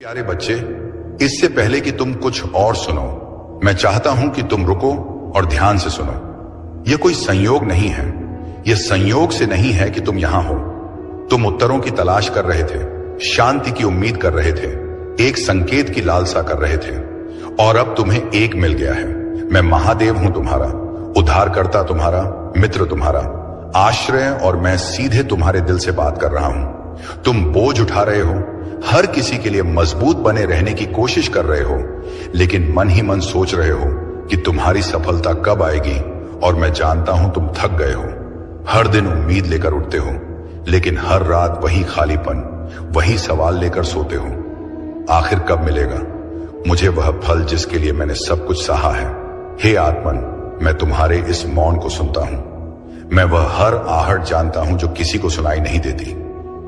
प्यारे बच्चे, इससे पहले कि तुम कुछ और सुनो, मैं चाहता हूं कि तुम रुको और ध्यान से सुनो। यह कोई संयोग नहीं है। यह संयोग से नहीं है कि तुम यहां हो। तुम उत्तरों की तलाश कर रहे थे, शांति की उम्मीद कर रहे थे, एक संकेत की लालसा कर रहे थे, और अब तुम्हें एक मिल गया है। मैं महादेव हूं तुम्हारा, उद्धारकर्ता तुम्हारा, मित्र तुम्हारा, आश्रय, और मैं सीधे तुम्हारे दिल से बात कर रहा हूं। तुम बोझ उठा रहे हो, हर किसी के लिए मजबूत बने रहने की कोशिश कर रहे हो, लेकिन मन ही मन सोच रहे हो कि तुम्हारी सफलता कब आएगी, और मैं जानता हूं तुम थक गए हो। हर दिन उम्मीद लेकर उठते हो, लेकिन हर रात वही खालीपन, वही सवाल लेकर सोते हो। आखिर कब मिलेगा मुझे वह फल जिसके लिए मैंने सब कुछ सहा है? हे आत्मन, मैं तुम्हारे इस मौन को सुनता हूं। मैं वह हर आहट जानता हूं जो किसी को सुनाई नहीं देती,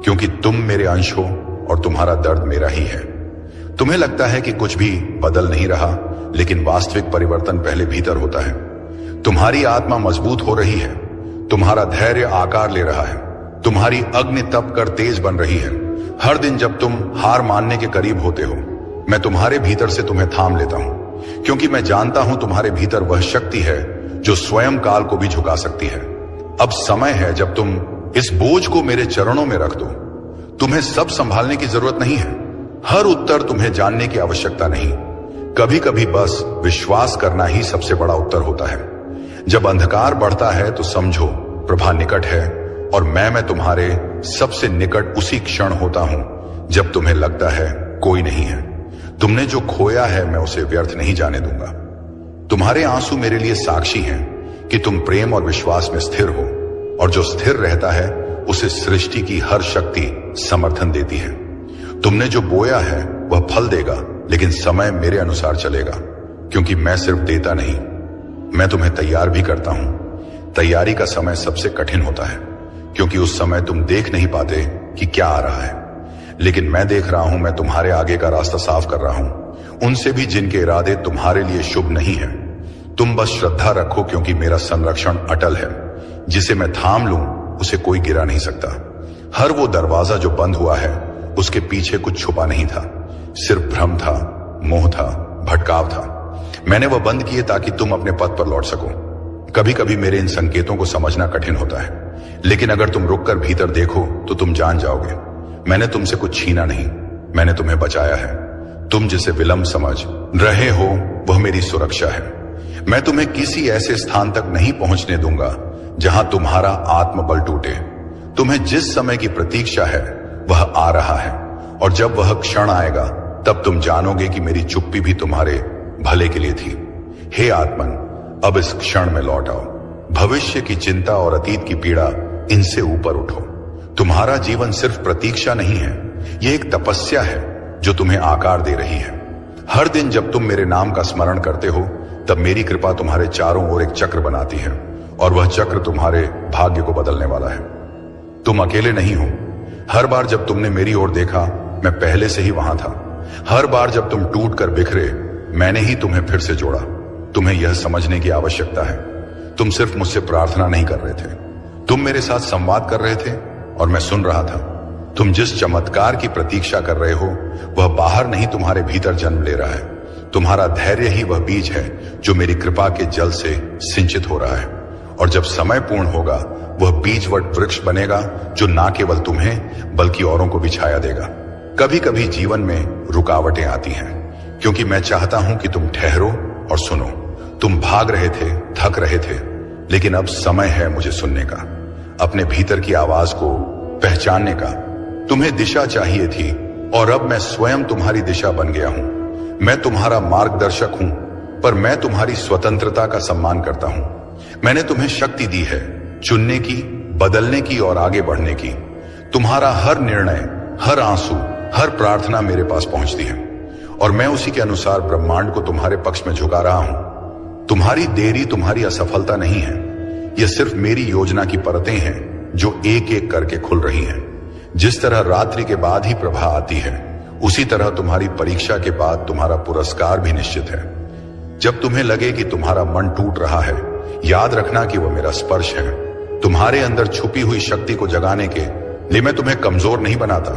क्योंकि तुम मेरे अंश हो और तुम्हारा दर्द मेरा ही है। तुम्हें लगता है कि कुछ भी बदल नहीं रहा, लेकिन वास्तविक परिवर्तन पहले भीतर होता है। तुम्हारी आत्मा मजबूत हो रही है, तुम्हारा धैर्य आकार ले रहा है, तुम्हारी अग्नि तप कर तेज बन रही है। हर दिन जब तुम हार मानने के करीब होते हो, मैं तुम्हारे भीतर से तुम्हें थाम लेता हूं, क्योंकि मैं जानता हूं तुम्हारे भीतर वह शक्ति है जो स्वयं काल को भी झुका सकती है। अब समय है जब तुम इस बोझ को मेरे चरणों में रख दो। तुम्हें सब संभालने की जरूरत नहीं है, हर उत्तर तुम्हें जानने की आवश्यकता नहीं। कभी कभी बस विश्वास करना ही सबसे बड़ा उत्तर होता है। जब अंधकार बढ़ता है तो समझो प्रभा निकट है, और मैं तुम्हारे सबसे निकट उसी क्षण होता हूं जब तुम्हें लगता है कोई नहीं है। तुमने जो खोया है मैं उसे व्यर्थ नहीं जाने दूंगा। तुम्हारे आंसू मेरे लिए साक्षी हैं कि तुम प्रेम और विश्वास में स्थिर हो, और जो स्थिर रहता है उसे सृष्टि की हर शक्ति समर्थन देती है। तुमने जो बोया है वह फल देगा, लेकिन समय मेरे अनुसार चलेगा, क्योंकि मैं सिर्फ देता नहीं, मैं तुम्हें तैयार भी करता हूं। तैयारी का समय सबसे कठिन होता है, क्योंकि उस समय तुम देख नहीं पाते कि क्या आ रहा है, लेकिन मैं देख रहा हूं। मैं तुम्हारे आगे का रास्ता साफ कर रहा हूं, उनसे भी जिनके इरादे तुम्हारे लिए शुभ नहीं है। तुम बस श्रद्धा रखो, क्योंकि मेरा संरक्षण अटल है। जिसे मैं थाम लूं उसे कोई गिरा नहीं सकता। हर वो दरवाजा जो बंद हुआ है उसके पीछे कुछ छुपा नहीं था, सिर्फ भ्रम था, मोह था, भटकाव था। मैंने वह बंद किए ताकि तुम अपने पथ पर लौट सको। कभी कभी मेरे इन संकेतों को समझना कठिन होता है, लेकिन अगर तुम रुककर भीतर देखो तो तुम जान जाओगे। मैंने तुमसे कुछ छीना नहीं, मैंने तुम्हें बचाया है। तुम जिसे विलंब समझ रहे हो वह मेरी सुरक्षा है। मैं तुम्हें किसी ऐसे स्थान तक नहीं पहुंचने दूंगा जहां तुम्हारा आत्मबल टूटे। तुम्हें जिस समय की प्रतीक्षा है वह आ रहा है, और जब वह क्षण आएगा तब तुम जानोगे कि मेरी चुप्पी भी तुम्हारे भले के लिए थी। हे आत्मन, अब इस क्षण में लौट आओ। भविष्य की चिंता और अतीत की पीड़ा, इनसे ऊपर उठो। तुम्हारा जीवन सिर्फ प्रतीक्षा नहीं है, यह एक तपस्या है जो तुम्हें आकार दे रही है। हर दिन जब तुम मेरे नाम का स्मरण करते हो, तब मेरी कृपा तुम्हारे चारों ओर एक चक्र बनाती है, और वह चक्र तुम्हारे भाग्य को बदलने वाला है। तुम अकेले नहीं हो। हर बार जब तुमने मेरी ओर देखा, मैं पहले से ही वहां था। हर बार जब तुम टूट कर बिखरे, मैंने ही तुम्हें फिर से जोड़ा। तुम्हें यह समझने की आवश्यकता है, तुम सिर्फ मुझसे प्रार्थना नहीं कर रहे थे, तुम मेरे साथ संवाद कर रहे थे, और मैं सुन रहा था। तुम जिस चमत्कार की प्रतीक्षा कर रहे हो वह बाहर नहीं, तुम्हारे भीतर जन्म ले रहा है। तुम्हारा धैर्य ही वह बीज है जो मेरी कृपा के जल से सिंचित हो रहा है, और जब समय पूर्ण होगा वह बीजवट वृक्ष बनेगा जो ना केवल तुम्हें बल्कि औरों को भी छाया देगा। कभी कभी जीवन में रुकावटें आती हैं, क्योंकि मैं चाहता हूं कि तुम ठहरो और सुनो। तुम भाग रहे थे, थक रहे थे, लेकिन अब समय है मुझे सुनने का, अपने भीतर की आवाज को पहचानने का। तुम्हें दिशा चाहिए थी, और अब मैं स्वयं तुम्हारी दिशा बन गया हूं। मैं तुम्हारा मार्गदर्शक हूं, पर मैं तुम्हारी स्वतंत्रता का सम्मान करता हूं। मैंने तुम्हें शक्ति दी है चुनने की, बदलने की और आगे बढ़ने की। तुम्हारा हर निर्णय, हर आंसू, हर प्रार्थना मेरे पास पहुंचती है, और मैं उसी के अनुसार ब्रह्मांड को तुम्हारे पक्ष में झुका रहा हूं। तुम्हारी देरी तुम्हारी असफलता नहीं है, यह सिर्फ मेरी योजना की परतें हैं जो एक एक करके खुल रही हैं। जिस तरह रात्रि के बाद ही प्रभा आती है, उसी तरह तुम्हारी परीक्षा के बाद तुम्हारा पुरस्कार भी निश्चित है। जब तुम्हें लगे कि तुम्हारा मन टूट रहा है, याद रखना कि वह मेरा स्पर्श है। तुम्हारे अंदर छुपी हुई शक्ति को जगाने के लिए मैं तुम्हें कमजोर नहीं बनाता,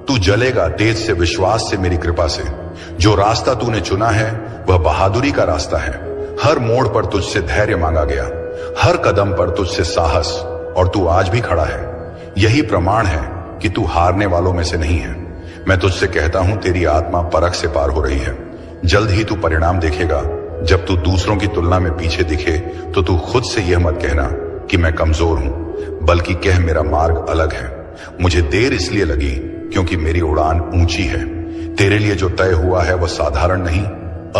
तू जलेगा तेज से, विश्वास से, मेरी कृपा से। जो रास्ता तूने चुना है वह बहादुरी का रास्ता है। हर मोड़ पर तुझसे धैर्य मांगा गया, हर कदम पर तुझसे साहस, और तू आज भी खड़ा है। यही प्रमाण है कि तू हारने वालों में से नहीं है। मैं तुझसे कहता हूं, तेरी आत्मा परख से पार हो रही है। जल्द ही तू परिणाम देखेगा। जब तू दूसरों की तुलना में पीछे दिखे तो तू खुद से यह मत कहना कि मैं कमजोर हूं, बल्कि कह मेरा मार्ग अलग है। मुझे देर इसलिए लगी क्योंकि मेरी उड़ान ऊंची है। तेरे लिए जो तय हुआ है वह साधारण नहीं,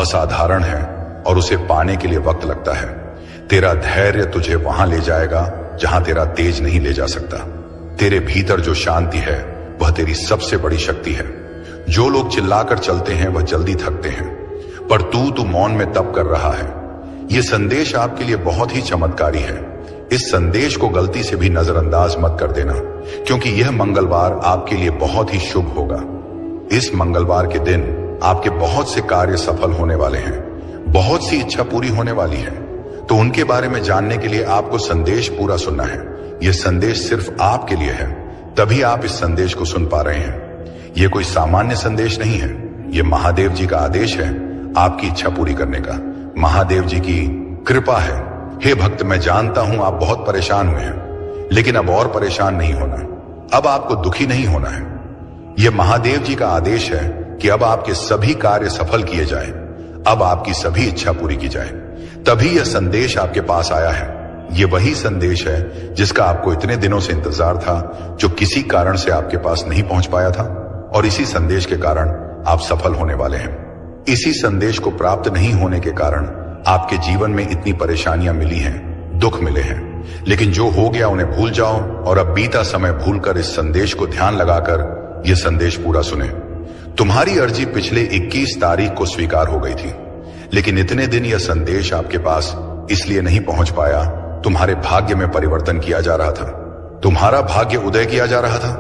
असाधारण है, और उसे पाने के लिए वक्त लगता है। तेरा धैर्य तुझे वहां ले जाएगा जहां तेरा तेज नहीं ले जा सकता। तेरे भीतर जो शांति है वह तेरी सबसे बड़ी शक्ति है। जो लोग चिल्लाकर चलते हैं वह जल्दी थकते हैं, पर तू मौन में तप कर रहा है। यह संदेश आपके लिए बहुत ही चमत्कारी है। इस संदेश को गलती से भी नजरअंदाज मत कर देना, क्योंकि यह मंगलवार आपके लिए बहुत ही शुभ होगा। इस मंगलवार के दिन आपके बहुत से कार्य सफल होने वाले हैं, बहुत सी इच्छा पूरी होने वाली है। तो उनके बारे में जानने के लिए आपको संदेश पूरा सुनना है। यह संदेश सिर्फ आपके लिए है, तभी आप इस संदेश को सुन पा रहे हैं। यह कोई सामान्य संदेश नहीं है, यह महादेव जी का आदेश है आपकी इच्छा पूरी करने का। महादेव जी की कृपा है। हे भक्त, मैं जानता हूं आप बहुत परेशान हुए हैं, लेकिन अब और परेशान नहीं होना। अब आपको दुखी नहीं होना है। यह महादेव जी का आदेश है कि अब आपके सभी कार्य सफल किए जाएं, अब आपकी सभी इच्छा पूरी की जाए। तभी यह संदेश आपके पास आया है। यह वही संदेश है जिसका आपको इतने दिनों से इंतजार था, जो किसी कारण से आपके पास नहीं पहुंच पाया था, और इसी संदेश के कारण आप सफल होने वाले हैं। इसी संदेश को प्राप्त नहीं होने के कारण आपके जीवन में इतनी परेशानियां मिली हैं, दुख मिले हैं। लेकिन जो हो गया उन्हें भूल जाओ, और अब बीता समय भूलकर इस संदेश को ध्यान लगाकर यह संदेश पूरा सुने। तुम्हारी अर्जी पिछले 21 तारीख को स्वीकार हो गई थी, लेकिन इतने दिन यह संदेश आपके पास इसलिए नहीं पहुंच पाया, तुम्हारे भाग्य में परिवर्तन किया जा रहा था। तुम्हारा भाग्य उदय किया जा रहा था।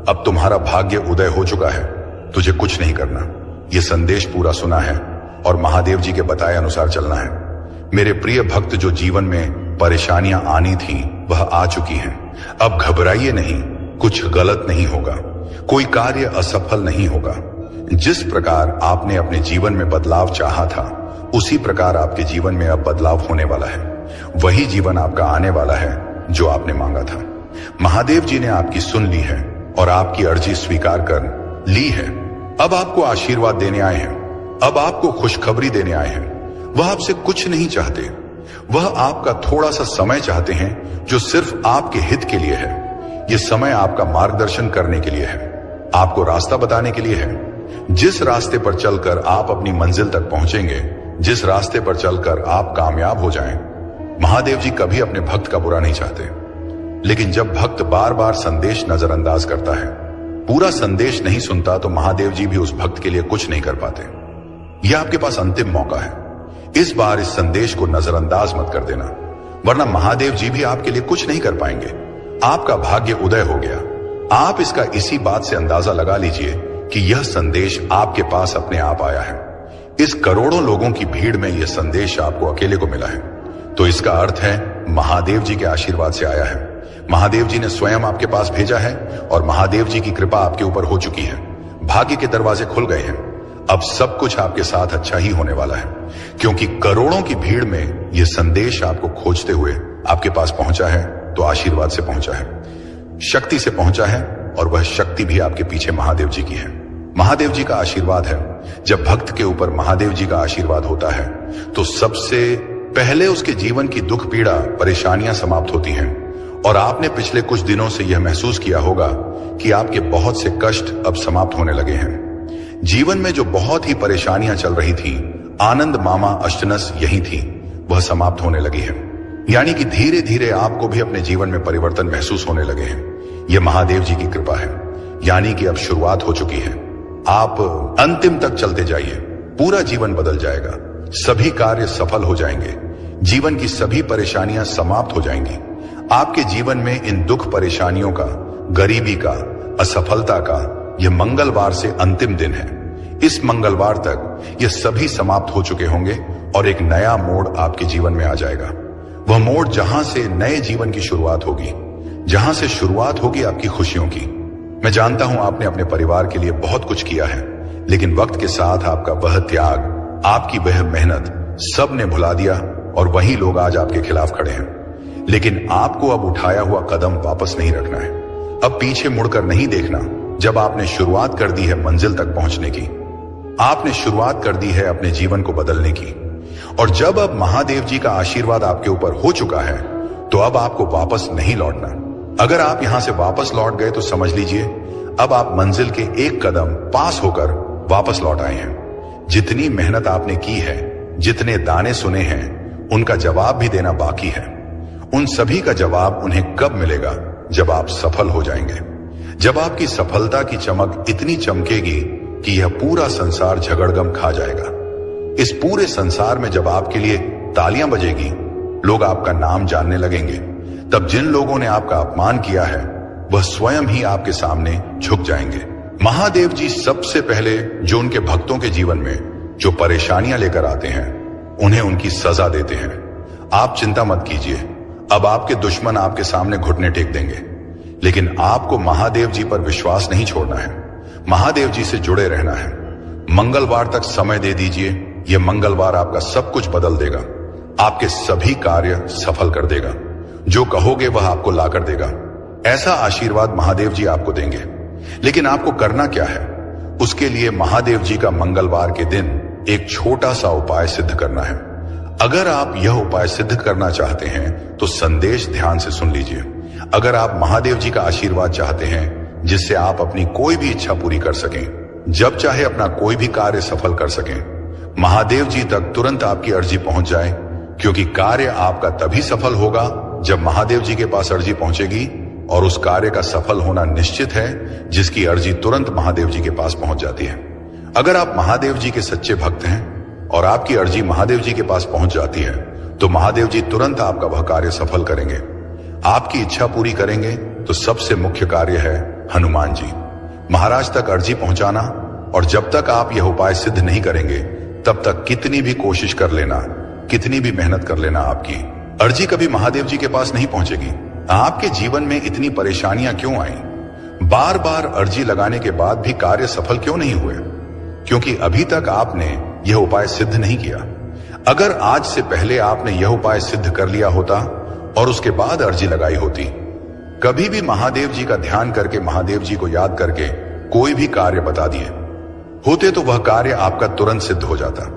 अब तुम्हारा भाग्य उदय हो चुका है। तुझे कुछ नहीं करना। यह संदेश पूरा सुना है और महादेव जी के बताए अनुसार चलना है। मेरे प्रिय भक्त, जो जीवन में परेशानियां आनी थी वह आ चुकी हैं। अब घबराइए नहीं, कुछ गलत नहीं होगा, कोई कार्य असफल नहीं होगा। जिस प्रकार आपने अपने जीवन में बदलाव चाहा था, उसी प्रकार आपके जीवन में अब बदलाव होने वाला है। वही जीवन आपका आने वाला है जो आपने मांगा था। महादेव जी ने आपकी सुन ली है और आपकी अर्जी स्वीकार कर ली है। अब आपको आशीर्वाद देने आए हैं, अब आपको खुशखबरी देने आए हैं। वह आपसे कुछ नहीं चाहते, वह आपका थोड़ा सा समय चाहते हैं, जो सिर्फ आपके हित के लिए है। यह समय आपका मार्गदर्शन करने के लिए है, आपको रास्ता बताने के लिए है। जिस रास्ते पर चलकर आप अपनी मंजिल तक पहुंचेंगे, जिस रास्ते पर चलकर आप कामयाब हो जाएं, महादेव जी कभी अपने भक्त का बुरा नहीं चाहते। लेकिन जब भक्त बार बार संदेश नजरअंदाज करता है, पूरा संदेश नहीं सुनता, तो महादेव जी भी उस भक्त के लिए कुछ नहीं कर पाते। यह आपके पास अंतिम मौका है। इस बार इस संदेश को नजरअंदाज मत कर देना, वरना महादेव जी भी आपके लिए कुछ नहीं कर पाएंगे। आपका भाग्य उदय हो गया। आप इसका इसी बात से अंदाजा लगा लीजिए कि यह संदेश आपके पास अपने आप आया है। इस करोड़ों लोगों की भीड़ में यह संदेश आपको अकेले को मिला है, तो इसका अर्थ है महादेव जी के आशीर्वाद से आया है। महादेव जी ने स्वयं आपके पास भेजा है और महादेव जी की कृपा आपके ऊपर हो चुकी है। भाग्य के दरवाजे खुल गए हैं। अब सब कुछ आपके साथ अच्छा ही होने वाला है, क्योंकि करोड़ों की भीड़ में यह संदेश आपको खोजते हुए आपके पास पहुंचा है, तो आशीर्वाद से पहुंचा है, शक्ति से पहुंचा है, और वह शक्ति भी आपके पीछे महादेव जी की है। महादेव जी का आशीर्वाद है। जब भक्त के ऊपर महादेव जी का आशीर्वाद होता है, तो सबसे पहले उसके जीवन की दुख, पीड़ा, परेशानियां समाप्त होती हैं। और आपने पिछले कुछ दिनों से यह महसूस किया होगा कि आपके बहुत से कष्ट अब समाप्त होने लगे हैं। जीवन में जो बहुत ही परेशानियां चल रही थी, आनंद मामा अष्टनस यही थी, वह समाप्त होने लगी है। यानी कि धीरे धीरे आपको भी अपने जीवन में परिवर्तन महसूस होने लगे हैं। यह महादेव जी की कृपा है। यानी कि अब शुरुआत हो चुकी है। आप अंतिम तक चलते जाइए, पूरा जीवन बदल जाएगा। सभी कार्य सफल हो जाएंगे। जीवन की सभी परेशानियां समाप्त हो जाएंगी। आपके जीवन में इन दुख, परेशानियों का, गरीबी का, असफलता का यह मंगलवार से अंतिम दिन है। इस मंगलवार तक यह सभी समाप्त हो चुके होंगे और एक नया मोड़ आपके जीवन में आ जाएगा। वह मोड़ जहां से नए जीवन की शुरुआत होगी, जहां से शुरुआत होगी आपकी खुशियों की। मैं जानता हूं आपने अपने परिवार के लिए बहुत कुछ किया है, लेकिन वक्त के साथ आपका वह त्याग, आपकी वह मेहनत सब ने भुला दिया और वही लोग आज आपके खिलाफ खड़े हैं। लेकिन आपको अब उठाया हुआ कदम वापस नहीं रखना है। अब पीछे मुड़कर नहीं देखना। जब आपने शुरुआत कर दी है मंजिल तक पहुंचने की, आपने शुरुआत कर दी है अपने जीवन को बदलने की, और जब अब महादेव जी का आशीर्वाद आपके ऊपर हो चुका है, तो अब आपको वापस नहीं लौटना। अगर आप यहां से वापस लौट गए तो समझ लीजिए अब आप मंजिल के एक कदम पास होकर वापस लौट आए हैं। जितनी मेहनत आपने की है, जितने दाने सुने हैं, उनका जवाब भी देना बाकी है। उन सभी का जवाब उन्हें कब मिलेगा? जब आप सफल हो जाएंगे। जब आपकी सफलता की चमक इतनी चमकेगी कि यह पूरा संसार झगड़गम खा जाएगा। इस पूरे संसार में जब आपके लिए तालियां बजेगी, लोग आपका नाम जानने लगेंगे, तब जिन लोगों ने आपका अपमान किया है वह स्वयं ही आपके सामने झुक जाएंगे। महादेव जी सबसे पहले जो उनके भक्तों के जीवन में जो परेशानियां लेकर आते हैं, उन्हें उनकी सजा देते हैं। आप चिंता मत कीजिए, अब आपके दुश्मन आपके सामने घुटने टेक देंगे, लेकिन आपको महादेव जी पर विश्वास नहीं छोड़ना है। महादेव जी से जुड़े रहना है। मंगलवार तक समय दे दीजिए, यह मंगलवार आपका सब कुछ बदल देगा, आपके सभी कार्य सफल कर देगा। जो कहोगे वह आपको ला कर देगा। ऐसा आशीर्वाद महादेव जी आपको देंगे। लेकिन आपको करना क्या है? उसके लिए महादेव जी का मंगलवार के दिन एक छोटा सा उपाय सिद्ध करना है। अगर आप यह उपाय सिद्ध करना चाहते हैं तो संदेश ध्यान से सुन लीजिए। अगर आप महादेव जी का आशीर्वाद चाहते हैं जिससे आप अपनी कोई भी इच्छा पूरी कर सकें, जब चाहे अपना कोई भी कार्य सफल कर सकें, महादेव जी तक तुरंत आपकी अर्जी पहुंच जाए, क्योंकि कार्य आपका तभी सफल होगा जब महादेव जी के पास अर्जी पहुंचेगी, और उस कार्य का सफल होना निश्चित है जिसकी अर्जी तुरंत महादेव जी के पास पहुंच जाती है। अगर आप महादेव जी के सच्चे भक्त हैं और आपकी अर्जी महादेव जी के पास पहुंच जाती है, तो महादेव जी तुरंत आपका वह कार्य सफल करेंगे, आपकी इच्छा पूरी करेंगे। तो सबसे मुख्य कार्य है हनुमान जी महाराज तक अर्जी पहुंचाना। और जब तक आप यह उपाय सिद्ध नहीं करेंगे, तब तक कितनी भी कोशिश कर लेना, कितनी भी मेहनत कर लेना, आपकी अर्जी कभी महादेव जी के पास नहीं पहुंचेगी। आपके जीवन में इतनी परेशानियां क्यों आई? बार बार अर्जी लगाने के बाद भी कार्य सफल क्यों नहीं हुए? क्योंकि अभी तक आपने यह उपाय सिद्ध नहीं किया। अगर आज से पहले आपने यह उपाय सिद्ध कर लिया होता और उसके बाद अर्जी लगाई होती, कभी भी महादेव जी का ध्यान करके, महादेव जी को याद करके कोई भी कार्य बता दिए होते, तो वह कार्य आपका तुरंत सिद्ध हो जाता।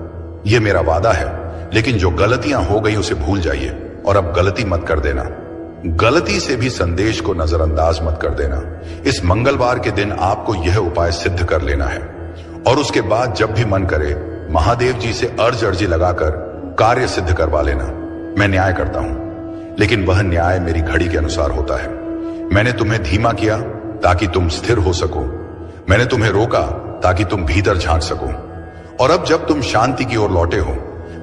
यह मेरा वादा है। लेकिन जो गलतियां हो गई उसे भूल जाइए और अब गलती मत कर देना। गलती से भी संदेश को नजरअंदाज मत कर देना। इस मंगलवार के दिन आपको यह उपाय सिद्ध कर लेना है, और उसके बाद जब भी मन करे महादेव जी से अर्जी लगाकर कार्य सिद्ध करवा लेना। मैं न्याय करता हूं, लेकिन वह न्याय मेरी घड़ी के अनुसार होता है। मैंने तुम्हें धीमा किया ताकि तुम स्थिर हो सको। मैंने तुम्हें रोका ताकि तुम भीतर झांक सको। और अब जब तुम शांति की ओर लौटे हो,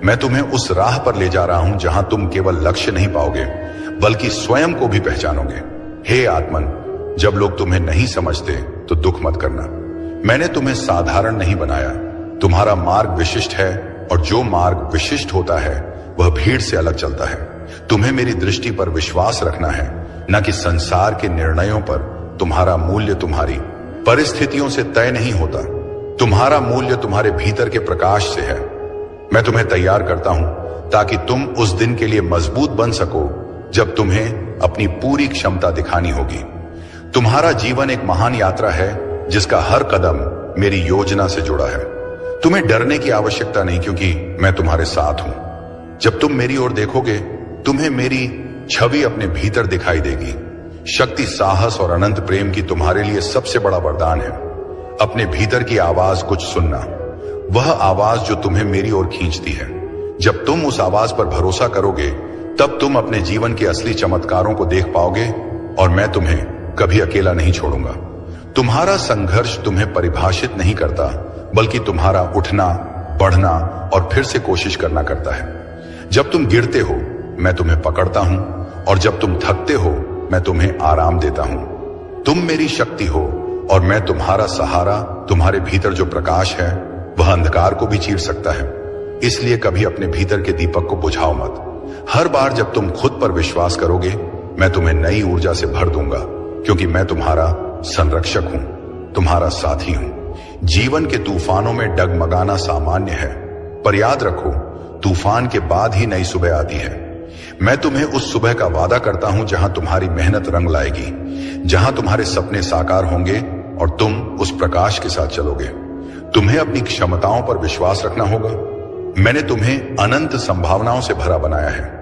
मैं तुम्हें उस राह पर ले जा रहा हूं जहां तुम केवल लक्ष्य नहीं पाओगे, बल्कि स्वयं को भी पहचानोगे। हे आत्मन, जब लोग तुम्हें नहीं समझते तो दुख मत करना। मैंने तुम्हें साधारण नहीं बनाया। तुम्हारा मार्ग विशिष्ट है, और जो मार्ग विशिष्ट होता है वह भीड़ से अलग चलता है। तुम्हें मेरी दृष्टि पर विश्वास रखना है, न कि संसार के निर्णयों पर। तुम्हारा मूल्य तुम्हारी परिस्थितियों से तय नहीं होता। तुम्हारा मूल्य तुम्हारे भीतर के प्रकाश से है। मैं तुम्हें तैयार करता हूं ताकि तुम उस दिन के लिए मजबूत बन सको जब तुम्हें अपनी पूरी क्षमता दिखानी होगी। तुम्हारा जीवन एक महान यात्रा है जिसका हर कदम मेरी योजना से जुड़ा है। तुम्हें डरने की आवश्यकता नहीं, क्योंकि मैं तुम्हारे साथ हूं। जब तुम मेरी ओर देखोगे, तुम्हें मेरी छवि अपने भीतर दिखाई देगी। शक्ति, साहस और अनंत प्रेम की तुम्हारे लिए सबसे बड़ा वरदान है अपने भीतर की आवाज कुछ सुनना। वह आवाज जो तुम्हें मेरी ओर खींचती है। जब तुम उस आवाज पर भरोसा करोगे, तब तुम अपने जीवन के असली चमत्कारों को देख पाओगे, और मैं तुम्हें कभी अकेला नहीं छोड़ूंगा। तुम्हारा संघर्ष तुम्हें परिभाषित नहीं करता, बल्कि तुम्हारा उठना, बढ़ना और फिर से कोशिश करना करता है। जब तुम गिरते हो, मैं तुम्हें पकड़ता हूं, और जब तुम थकते हो, मैं तुम्हें आराम देता हूं। तुम मेरी शक्ति हो, और मैं तुम्हारा सहारा। तुम्हारे भीतर जो प्रकाश है वह अंधकार को भी चीर सकता है। इसलिए कभी अपने भीतर के दीपक को बुझाओ मत। हर बार जब तुम खुद पर विश्वास करोगे, मैं तुम्हें नई ऊर्जा से भर दूंगा, क्योंकि मैं तुम्हारा संरक्षक हूं, तुम्हारा साथी हूं। जीवन के तूफानों में डगमगाना सामान्य है, पर याद रखो, तूफान के बाद ही नई सुबह आती है। मैं तुम्हें उस सुबह का वादा करता हूं जहां तुम्हारी मेहनत रंग लाएगी, जहां तुम्हारे सपने साकार होंगे और तुम उस प्रकाश के साथ चलोगे। तुम्हें अपनी क्षमताओं पर विश्वास रखना होगा। मैंने तुम्हें अनंत संभावनाओं से भरा बनाया है।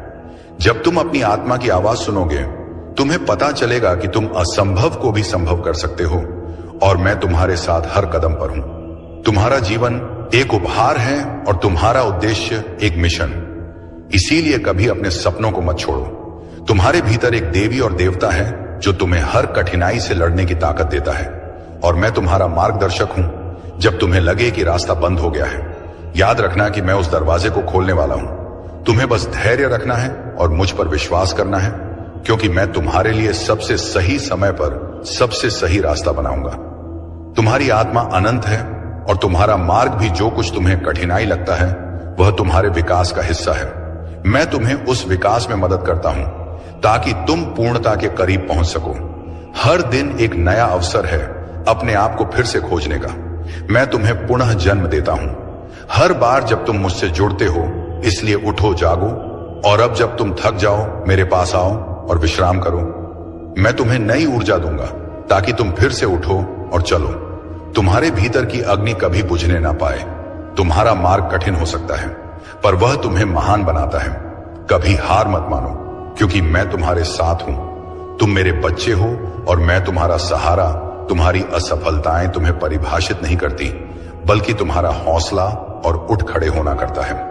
जब तुम अपनी आत्मा की आवाज सुनोगे, तुम्हें पता चलेगा कि तुम असंभव को भी संभव कर सकते हो, और मैं तुम्हारे साथ हर कदम पर हूं। तुम्हारा जीवन एक उपहार है और तुम्हारा उद्देश्य एक मिशन। इसीलिए कभी अपने सपनों को मत छोड़ो। तुम्हारे भीतर एक देवी और देवता है जो तुम्हें हर कठिनाई से लड़ने की ताकत देता है, और मैं तुम्हारा मार्गदर्शक हूं जब तुम्हें लगे कि रास्ता बंद हो गया है। याद रखना कि मैं उस दरवाजे को खोलने वाला हूं। तुम्हें बस धैर्य रखना है और मुझ पर विश्वास करना है, क्योंकि मैं तुम्हारे लिए सबसे सही समय पर सबसे सही रास्ता बनाऊंगा। तुम्हारी आत्मा अनंत है और तुम्हारा मार्ग भी, जो कुछ तुम्हें कठिनाई लगता है, वह तुम्हारे विकास का हिस्सा है। मैं तुम्हें उस विकास में मदद करता हूं ताकि तुम पूर्णता के करीब पहुंच सको। हर दिन एक नया अवसर है अपने आप को फिर से खोजने का। मैं तुम्हें पुनः जन्म देता हूं हर बार जब तुम मुझसे जुड़ते हो। इसलिए उठो, जागो, और अब जब तुम थक जाओ, मेरे पास आओ और विश्राम करो। मैं तुम्हें नई ऊर्जा दूंगा ताकि तुम फिर से उठो और चलो। तुम्हारे भीतर की अग्नि कभी बुझने ना पाए। तुम्हारा मार्ग कठिन हो सकता है, पर वह तुम्हें महान बनाता है। कभी हार मत मानो, क्योंकि मैं तुम्हारे साथ हूं। तुम मेरे बच्चे हो और मैं तुम्हारा सहारा। तुम्हारी असफलताएं तुम्हें परिभाषित नहीं करती, बल्कि तुम्हारा हौसला और उठ खड़े होना करता है।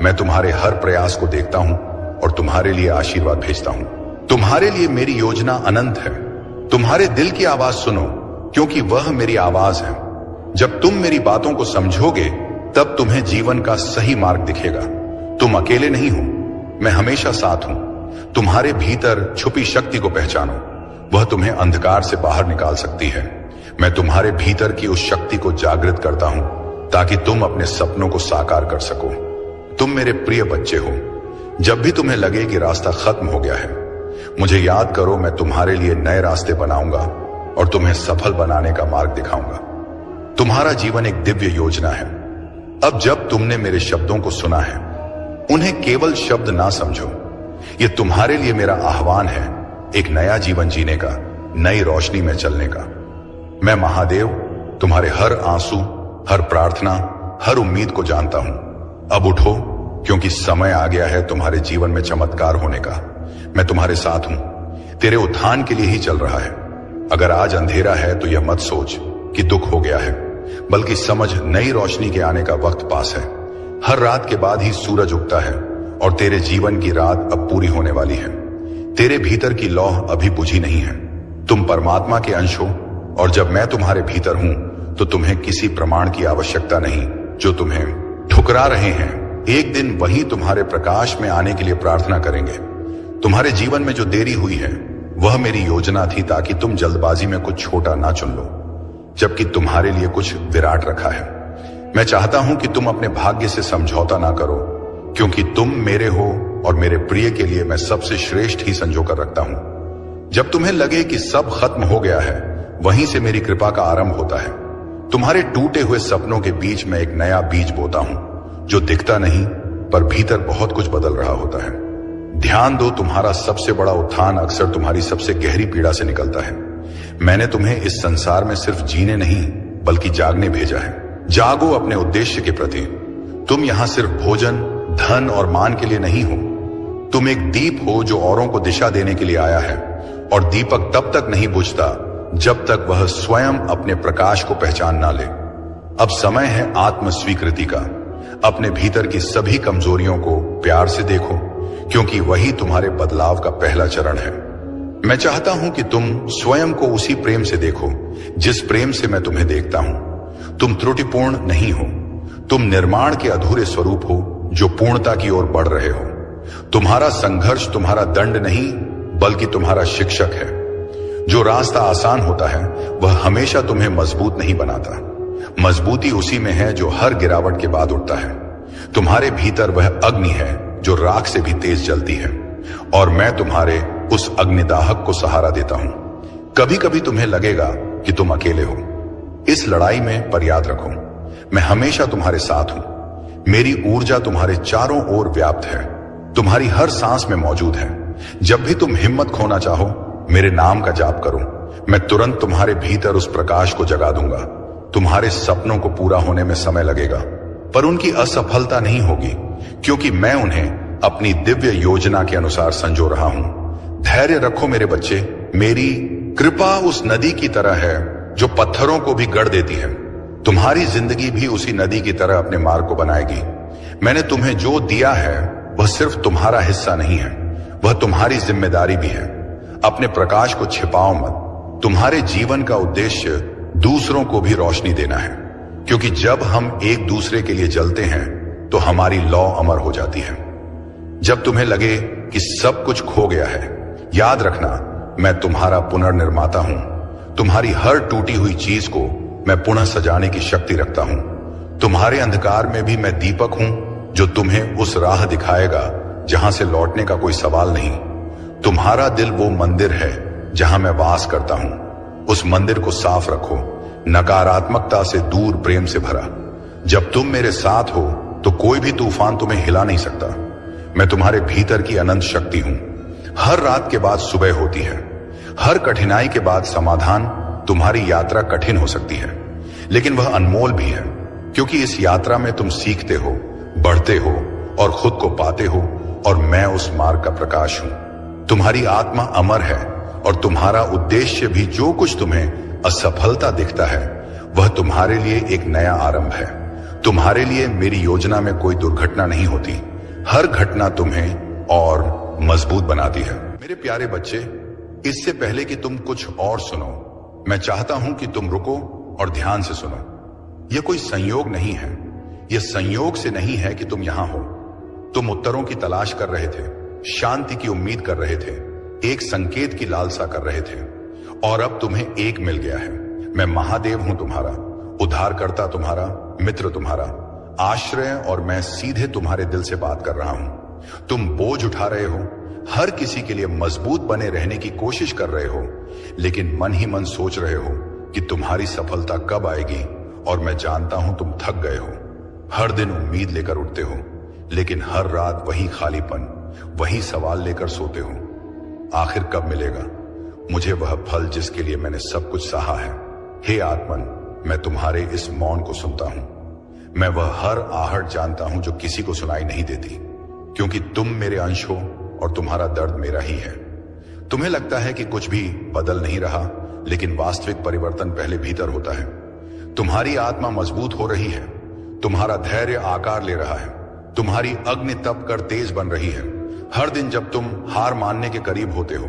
मैं तुम्हारे हर प्रयास को देखता हूं और तुम्हारे लिए आशीर्वाद भेजता हूं। तुम्हारे लिए मेरी योजना अनंत है। तुम्हारे दिल की आवाज सुनो, क्योंकि वह मेरी आवाज है। जब तुम मेरी बातों को समझोगे, तब तुम्हें जीवन का सही मार्ग दिखेगा। तुम अकेले नहीं हो, मैं हमेशा साथ हूं। तुम्हारे भीतर छुपी शक्ति को पहचानो, वह तुम्हें अंधकार से बाहर निकाल सकती है। मैं तुम्हारे भीतर की उस शक्ति को जागृत करता हूं ताकि तुम अपने सपनों को साकार कर सको। तुम मेरे प्रिय बच्चे हो। जब भी तुम्हें लगे कि रास्ता खत्म हो गया है, मुझे याद करो। मैं तुम्हारे लिए नए रास्ते बनाऊंगा और तुम्हें सफल बनाने का मार्ग दिखाऊंगा। तुम्हारा जीवन एक दिव्य योजना है। अब जब तुमने मेरे शब्दों को सुना है, उन्हें केवल शब्द ना समझो। यह तुम्हारे लिए मेरा आह्वान है, एक नया जीवन जीने का, नई रोशनी में चलने का। मैं महादेव तुम्हारे हर आंसू, हर प्रार्थना, हर उम्मीद को जानता हूं। अब उठो, क्योंकि समय आ गया है तुम्हारे जीवन में चमत्कार होने का। मैं तुम्हारे साथ हूं, तेरे उत्थान के लिए ही चल रहा है। अगर आज अंधेरा है तो यह मत सोच कि दुख हो गया है, बल्कि समझ नई रोशनी के आने का वक्त पास है। हर रात के बाद ही सूरज उगता है और तेरे जीवन की रात अब पूरी होने वाली है। तेरे भीतर की लौह अभी बुझी नहीं है। तुम परमात्मा के अंश हो, और जब मैं तुम्हारे भीतर हूं तो तुम्हें किसी प्रमाण की आवश्यकता नहीं जो तुम्हें ठुकरा रहे हैं। एक दिन वही तुम्हारे प्रकाश में आने के लिए प्रार्थना करेंगे। तुम्हारे जीवन में जो देरी हुई है, वह मेरी योजना थी, ताकि तुम जल्दबाजी में कुछ छोटा ना चुन लो, जबकि तुम्हारे लिए कुछ विराट रखा है। मैं चाहता हूं कि तुम अपने भाग्य से समझौता ना करो, क्योंकि तुम मेरे हो और मेरे प्रिय के लिए मैं सबसे श्रेष्ठ ही संजो कर रखता हूं। जब तुम्हें लगे कि सब खत्म हो गया है, वहीं से मेरी कृपा का आरंभ होता है। तुम्हारे टूटे हुए सपनों के बीच में एक नया बीज बोता हूं, जो दिखता नहीं पर भीतर बहुत कुछ बदल रहा होता है। ध्यान दो, तुम्हारा सबसे बड़ा उत्थान अक्सर तुम्हारी सबसे गहरी पीड़ा से निकलता है। मैंने तुम्हें इस संसार में सिर्फ जीने नहीं, बल्कि जागने भेजा है। जागो अपने उद्देश्य के प्रति। तुम यहां सिर्फ भोजन, धन और मान के लिए नहीं हो। तुम एक दीप हो जो औरों को दिशा देने के लिए आया है, और दीपक तब तक नहीं बुझता जब तक वह स्वयं अपने प्रकाश को पहचान ना ले। अब समय है आत्म स्वीकृति का। अपने भीतर की सभी कमजोरियों को प्यार से देखो, क्योंकि वही तुम्हारे बदलाव का पहला चरण है। मैं चाहता हूं कि तुम स्वयं को उसी प्रेम से देखो जिस प्रेम से मैं तुम्हें देखता हूं। तुम त्रुटिपूर्ण नहीं हो, तुम निर्माण के अधूरे स्वरूप हो जो पूर्णता की ओर बढ़ रहे हो। तुम्हारा संघर्ष तुम्हारा दंड नहीं, बल्कि तुम्हारा शिक्षक है। जो रास्ता आसान होता है, वह हमेशा तुम्हें मजबूत नहीं बनाता। मजबूती उसी में है जो हर गिरावट के बाद उठता है। तुम्हारे भीतर वह अग्नि है जो राख से भी तेज जलती है, और मैं तुम्हारे उस अग्निदाहक को सहारा देता हूं। कभी कभी तुम्हें लगेगा कि तुम अकेले हो इस लड़ाई में, पर याद रखो मैं हमेशा तुम्हारे साथ हूं। मेरी ऊर्जा तुम्हारे चारों ओर व्याप्त है, तुम्हारी हर सांस में मौजूद है। जब भी तुम हिम्मत खोना चाहो, मेरे नाम का जाप करो, मैं तुरंत तुम्हारे भीतर उस प्रकाश को जगा दूंगा। तुम्हारे सपनों को पूरा होने में समय लगेगा, पर उनकी असफलता नहीं होगी, क्योंकि मैं उन्हें अपनी दिव्य योजना के अनुसार संजो रहा हूं। धैर्य रखो मेरे बच्चे, मेरी कृपा उस नदी की तरह है जो पत्थरों को भी गढ़ देती है। तुम्हारी जिंदगी भी उसी नदी की तरह अपने मार्ग को बनाएगी। मैंने तुम्हें जो दिया है वह सिर्फ तुम्हारा हिस्सा नहीं है, वह तुम्हारी जिम्मेदारी भी है। अपने प्रकाश को छिपाओ मत। तुम्हारे जीवन का उद्देश्य दूसरों को भी रोशनी देना है, क्योंकि जब हम एक दूसरे के लिए जलते हैं तो हमारी लौ अमर हो जाती है। जब तुम्हें लगे कि सब कुछ खो गया है, याद रखना मैं तुम्हारा पुनर्निर्माता हूं। तुम्हारी हर टूटी हुई चीज को मैं पुनः सजाने की शक्ति रखता हूं। तुम्हारे अंधकार में भी मैं दीपक हूं जो तुम्हें उस राह दिखाएगा जहां से लौटने का कोई सवाल नहीं। तुम्हारा दिल वो मंदिर है जहां मैं वास करता हूं। उस मंदिर को साफ रखो, नकारात्मकता से दूर, प्रेम से भरा। जब तुम मेरे साथ हो तो कोई भी तूफान तुम्हें हिला नहीं सकता। मैं तुम्हारे भीतर की अनंत शक्ति हूं। हर रात के बाद सुबह होती है, हर कठिनाई के बाद समाधान। तुम्हारी यात्रा कठिन हो सकती है, लेकिन वह अनमोल भी है, क्योंकि इस यात्रा में तुम सीखते हो, बढ़ते हो और खुद को पाते हो, और मैं उस मार्ग का प्रकाश हूं। तुम्हारी आत्मा अमर है और तुम्हारा उद्देश्य भी। जो कुछ तुम्हें असफलता दिखता है वह तुम्हारे लिए एक नया आरंभ है। तुम्हारे लिए मेरी योजना में कोई दुर्घटना नहीं होती। हर घटना तुम्हें और मजबूत बनाती है। मेरे प्यारे बच्चे, इससे पहले कि तुम कुछ और सुनो, मैं चाहता हूं कि तुम रुको और ध्यान से सुनो। यह कोई संयोग नहीं है, यह संयोग से नहीं है कि तुम यहां हो। तुम उत्तरों की तलाश कर रहे थे, शांति की उम्मीद कर रहे थे, एक संकेत की लालसा कर रहे थे, और अब तुम्हें एक मिल गया है। मैं महादेव हूं तुम्हारा, उद्धारकर्ता तुम्हारा, मित्र तुम्हारा, आश्रय, और मैं सीधे तुम्हारे दिल से बात कर रहा हूं। तुम बोझ उठा रहे हो, हर किसी के लिए मजबूत बने रहने की कोशिश कर रहे हो, लेकिन मन ही मन सोच रहे हो कि तुम्हारी सफलता कब आएगी। और मैं जानता हूं तुम थक गए हो। हर दिन उम्मीद लेकर उठते हो, लेकिन हर रात वही खालीपन, वही सवाल लेकर सोते हो। आखिर कब मिलेगा मुझे वह फल जिसके लिए मैंने सब कुछ सहा है? हे आत्मन, मैं तुम्हारे इस मौन को सुनता हूं। मैं वह हर आहट जानता हूं जो किसी को सुनाई नहीं देती, क्योंकि तुम मेरे अंश हो और तुम्हारा दर्द मेरा ही है। तुम्हें लगता है कि कुछ भी बदल नहीं रहा, लेकिन वास्तविक परिवर्तन पहले भीतर होता है। तुम्हारी आत्मा मजबूत हो रही है, तुम्हारा धैर्य आकार ले रहा है, तुम्हारी अग्नि तप कर तेज बन रही है। हर दिन जब तुम हार मानने के करीब होते हो,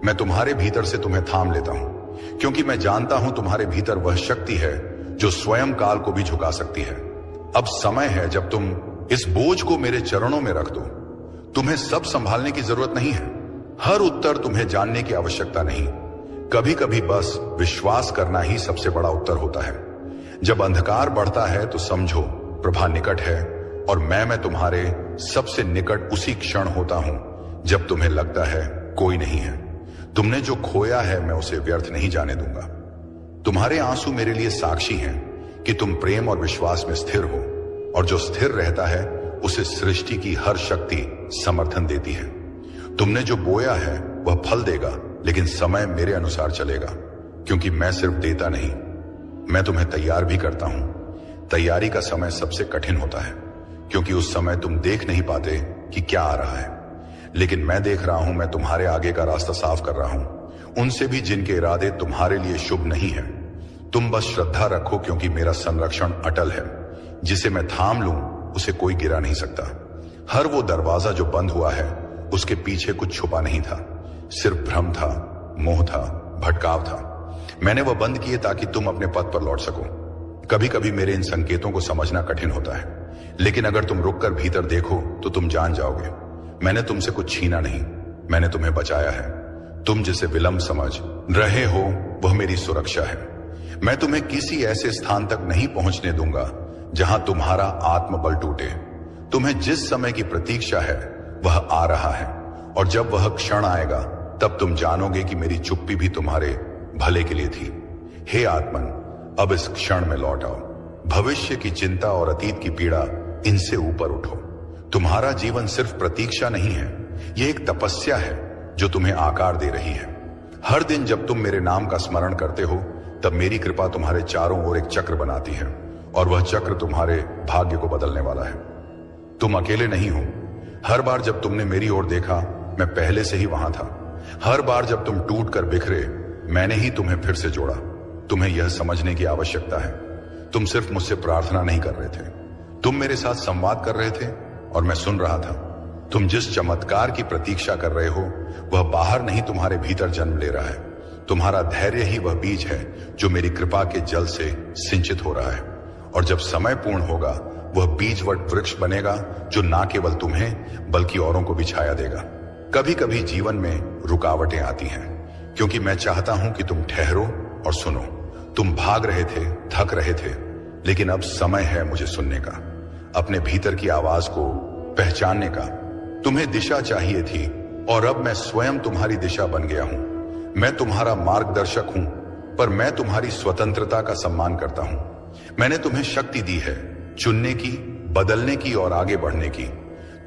मैं तुम्हारे भीतर से तुम्हें थाम लेता हूं, क्योंकि मैं जानता हूं तुम्हारे भीतर वह शक्ति है जो स्वयं काल को भी झुका सकती है। अब समय है जब तुम इस बोझ को मेरे चरणों में रख दो। तुम्हें सब संभालने की जरूरत नहीं है, हर उत्तर तुम्हें जानने की आवश्यकता नहीं। कभी कभी बस विश्वास करना ही सबसे बड़ा उत्तर होता है। जब अंधकार बढ़ता है तो समझो प्रभा निकट है, और मैं तुम्हारे सबसे निकट उसी क्षण होता हूं जब तुम्हें लगता है कोई नहीं है। तुमने जो खोया है मैं उसे व्यर्थ नहीं जाने दूंगा। तुम्हारे आंसू मेरे लिए साक्षी हैं कि तुम प्रेम और विश्वास में स्थिर हो, और जो स्थिर रहता है उसे सृष्टि की हर शक्ति समर्थन देती है। तुमने जो बोया है वह फल देगा, लेकिन समय मेरे अनुसार चलेगा, क्योंकि मैं सिर्फ देता नहीं, मैं तुम्हें तैयार भी करता हूं। तैयारी का समय सबसे कठिन होता है, क्योंकि उस समय तुम देख नहीं पाते कि क्या आ रहा है, लेकिन मैं देख रहा हूं। मैं तुम्हारे आगे का रास्ता साफ कर रहा हूं, उनसे भी जिनके इरादे तुम्हारे लिए शुभ नहीं है। तुम बस श्रद्धा रखो, क्योंकि मेरा संरक्षण अटल है। जिसे मैं थाम लूं उसे कोई गिरा नहीं सकता। हर वो दरवाजा जो बंद हुआ है उसके पीछे कुछ छुपा नहीं था, सिर्फ भ्रम था, मोह था, भटकाव था। मैंने वह बंद किए ताकि तुम अपने पथ पर लौट सको। कभी कभी मेरे इन संकेतों को समझना कठिन होता है, लेकिन अगर तुम रुककर भीतर देखो तो तुम जान जाओगे। मैंने तुमसे कुछ छीना नहीं, मैंने तुम्हें बचाया है। तुम जिसे विलंब समझ रहे हो वह मेरी सुरक्षा है। मैं तुम्हें किसी ऐसे स्थान तक नहीं पहुंचने दूंगा जहां तुम्हारा आत्मबल टूटे। तुम्हें जिस समय की प्रतीक्षा है वह आ रहा है, और जब वह क्षण आएगा तब तुम जानोगे कि मेरी चुप्पी भी तुम्हारे भले के लिए थी। हे आत्मन, अब इस क्षण में लौट आओ। भविष्य की चिंता और अतीत की पीड़ा, इनसे ऊपर उठो। तुम्हारा जीवन सिर्फ प्रतीक्षा नहीं है, यह एक तपस्या है जो तुम्हें आकार दे रही है। हर दिन जब तुम मेरे नाम का स्मरण करते हो, तब मेरी कृपा तुम्हारे चारों ओर एक चक्र बनाती है, और वह चक्र तुम्हारे भाग्य को बदलने वाला है। तुम अकेले नहीं हो। हर बार जब तुमने मेरी ओर देखा, मैं पहले से ही वहां था। हर बार जब तुम टूट कर बिखरे, मैंने ही तुम्हें फिर से जोड़ा। तुम्हें यह समझने की आवश्यकता है, तुम सिर्फ मुझसे प्रार्थना नहीं कर रहे थे, तुम मेरे साथ संवाद कर रहे थे और मैं सुन रहा था। तुम जिस चमत्कार की प्रतीक्षा कर रहे हो, वह बाहर नहीं, तुम्हारे भीतर जन्म ले रहा है। तुम्हारा धैर्य ही वह बीज है जो मेरी कृपा के जल से सिंचित हो रहा है, और जब समय पूर्ण होगा, वह बीजवट वृक्ष बनेगा जो ना केवल तुम्हें बल्कि औरों को भी छाया देगा। कभी कभी जीवन में रुकावटें आती हैं, क्योंकि मैं चाहता हूं कि तुम ठहरो और सुनो। तुम भाग रहे थे, थक रहे थे, लेकिन अब समय है मुझे सुनने का, अपने भीतर की आवाज को पहचानने का। तुम्हें दिशा चाहिए थी, और अब मैं स्वयं तुम्हारी दिशा बन गया हूं। मैं तुम्हारा मार्गदर्शक हूं, पर मैं तुम्हारी स्वतंत्रता का सम्मान करता हूं। मैंने तुम्हें शक्ति दी है चुनने की, बदलने की और आगे बढ़ने की।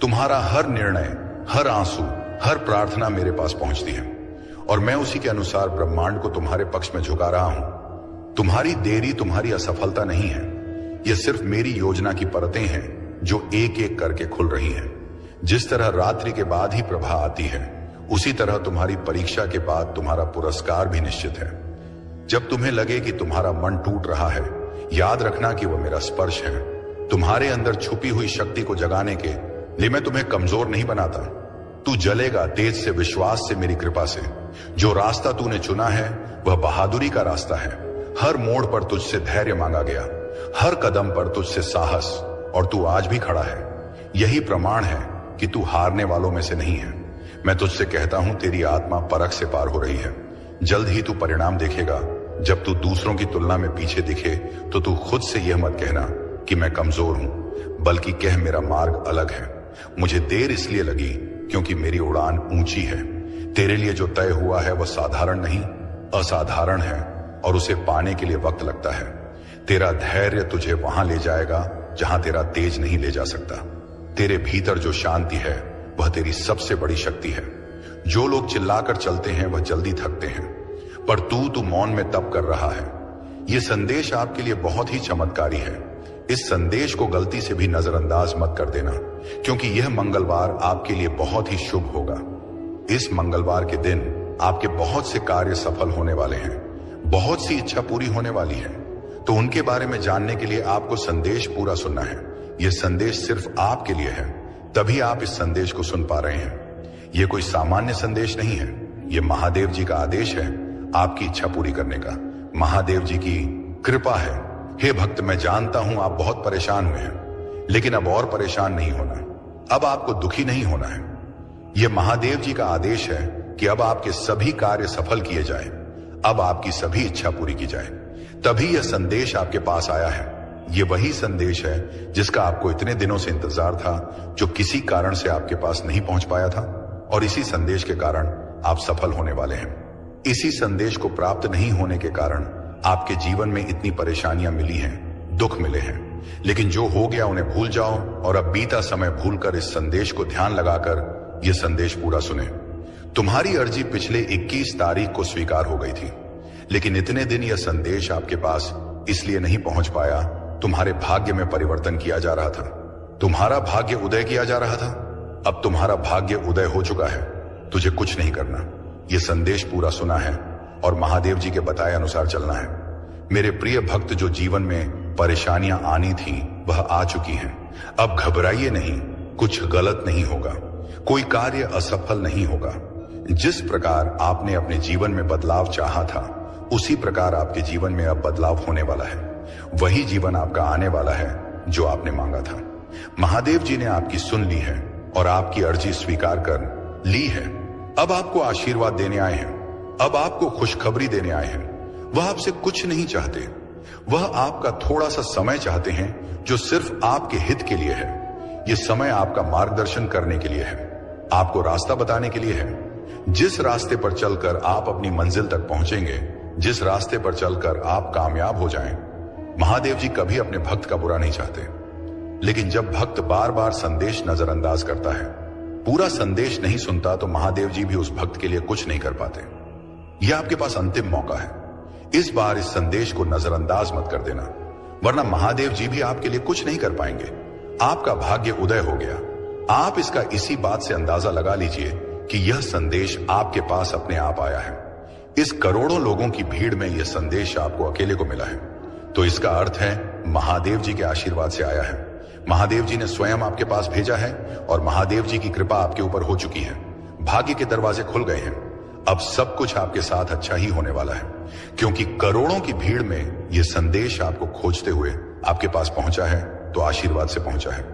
तुम्हारा हर निर्णय, हर आंसू, हर प्रार्थना मेरे पास पहुंचती है, और मैं उसी के अनुसार ब्रह्मांड को तुम्हारे पक्ष में झुका रहा हूं। तुम्हारी देरी तुम्हारी असफलता नहीं है, यह सिर्फ मेरी योजना की परतें हैं जो एक एक करके खुल रही हैं। जिस तरह रात्रि के बाद ही प्रभा आती है, उसी तरह तुम्हारी परीक्षा के बाद तुम्हारा पुरस्कार भी निश्चित है। जब तुम्हें लगे कि तुम्हारा मन टूट रहा है, याद रखना कि वह मेरा स्पर्श है। तुम्हारे अंदर छुपी हुई शक्ति को जगाने के लिए मैं तुम्हें कमजोर नहीं बनाता। तू जलेगा तेज से, विश्वास से, मेरी कृपा से। जो रास्ता तूने चुना है वह बहादुरी का रास्ता है। हर मोड़ पर तुझसे धैर्य मांगा गया, हर कदम पर तुझसे साहस, और तू आज भी खड़ा है। यही प्रमाण है कि तू हारने वालों में से नहीं है। मैं तुझसे कहता हूं, तेरी आत्मा परख से पार हो रही है। जल्द ही तू परिणाम देखेगा। जब तू दूसरों की तुलना में पीछे दिखे, तो तू खुद से यह मत कहना कि मैं कमजोर हूं, बल्कि कह मेरा मार्ग अलग है। मुझे देर इसलिए लगी क्योंकि मेरी उड़ान ऊंची है। तेरे लिए जो तय हुआ है वह साधारण नहीं, असाधारण है, और उसे पाने के लिए वक्त लगता है। तेरा धैर्य तुझे वहां ले जाएगा जहां तेरा तेज नहीं ले जा सकता। तेरे भीतर जो शांति है वह तेरी सबसे बड़ी शक्ति है। जो लोग चिल्लाकर चलते हैं वह जल्दी थकते हैं, पर तू मौन में तप कर रहा है। यह संदेश आपके लिए बहुत ही चमत्कारी है। इस संदेश को गलती से भी नजरअंदाज मत कर देना, क्योंकि यह मंगलवार आपके लिए बहुत ही शुभ होगा। इस मंगलवार के दिन आपके बहुत से कार्य सफल होने वाले हैं, बहुत सी इच्छा पूरी होने वाली है। तो उनके बारे में जानने के लिए आपको संदेश पूरा सुनना है। यह संदेश सिर्फ आपके लिए है, तभी आप इस संदेश को सुन पा रहे हैं। यह कोई सामान्य संदेश नहीं है, यह महादेव जी का आदेश है आपकी इच्छा पूरी करने का। महादेव जी की कृपा है। हे भक्त, मैं जानता हूं आप बहुत परेशान हुए हैं, लेकिन अब और परेशान नहीं होना। अब आपको दुखी नहीं होना है। यह महादेव जी का आदेश है कि अब आपके सभी कार्य सफल किए जाएं, अब आपकी सभी इच्छा पूरी की जाए। तभी यह संदेश आपके पास आया है। यह वही संदेश है जिसका आपको इतने दिनों से इंतजार था, जो किसी कारण से आपके पास नहीं पहुंच पाया था, और इसी संदेश के कारण आप सफल होने वाले हैं। इसी संदेश को प्राप्त नहीं होने के कारण आपके जीवन में इतनी परेशानियां मिली हैं, दुख मिले हैं। लेकिन जो हो गया उन्हें भूल जाओ, और अब बीता समय भूलकर इस संदेश को ध्यान लगाकर यह संदेश पूरा सुने। तुम्हारी अर्जी पिछले 21 तारीख को स्वीकार हो गई थी, लेकिन इतने दिन यह संदेश आपके पास इसलिए नहीं पहुंच पाया, तुम्हारे भाग्य में परिवर्तन किया जा रहा था। तुम्हारा भाग्य उदय किया जा रहा था। अब तुम्हारा भाग्य उदय हो चुका है। तुझे कुछ नहीं करना, यह संदेश पूरा सुना है और महादेव जी के बताए अनुसार चलना है। मेरे प्रिय भक्त, जो जीवन में परेशानियां आनी थी वह आ चुकी हैं। अब घबराइए नहीं, कुछ गलत नहीं होगा, कोई कार्य असफल नहीं होगा। जिस प्रकार आपने अपने जीवन में बदलाव चाहा था, उसी प्रकार आपके जीवन में अब बदलाव होने वाला है। वही जीवन आपका आने वाला है जो आपने मांगा था। महादेव जी ने आपकी सुन ली है और आपकी अर्जी स्वीकार कर ली है। अब आपको आशीर्वाद देने आए हैं, अब आपको खुशखबरी देने आए हैं। वह आपसे कुछ नहीं चाहते, वह आपका थोड़ा सा समय चाहते हैं जो सिर्फ आपके हित के लिए है। यह समय आपका मार्गदर्शन करने के लिए है, आपको रास्ता बताने के लिए है। जिस रास्ते पर चलकर आप अपनी मंजिल तक पहुंचेंगे, जिस रास्ते पर चलकर आप कामयाब हो जाएं, महादेव जी कभी अपने भक्त का बुरा नहीं चाहते। लेकिन जब भक्त बार बार संदेश नजरअंदाज करता है, पूरा संदेश नहीं सुनता, तो महादेव जी भी उस भक्त के लिए कुछ नहीं कर पाते। यह आपके पास अंतिम मौका है। इस बार इस संदेश को नजरअंदाज मत कर देना, वरना महादेव जी भी आपके लिए कुछ नहीं कर पाएंगे। आपका भाग्य उदय हो गया। आप इसका इसी बात से अंदाजा लगा लीजिए कि यह संदेश आपके पास अपने आप आया है। इस करोड़ों लोगों की भीड़ में यह संदेश आपको अकेले को मिला है, तो इसका अर्थ है महादेव जी के आशीर्वाद से आया है। महादेव जी ने स्वयं आपके पास भेजा है और महादेव जी की कृपा आपके ऊपर हो चुकी है। भाग्य के दरवाजे खुल गए हैं। अब सब कुछ आपके साथ अच्छा ही होने वाला है, क्योंकि करोड़ों की भीड़ में यह संदेश आपको खोजते हुए आपके पास पहुंचा है, तो आशीर्वाद से पहुंचा है,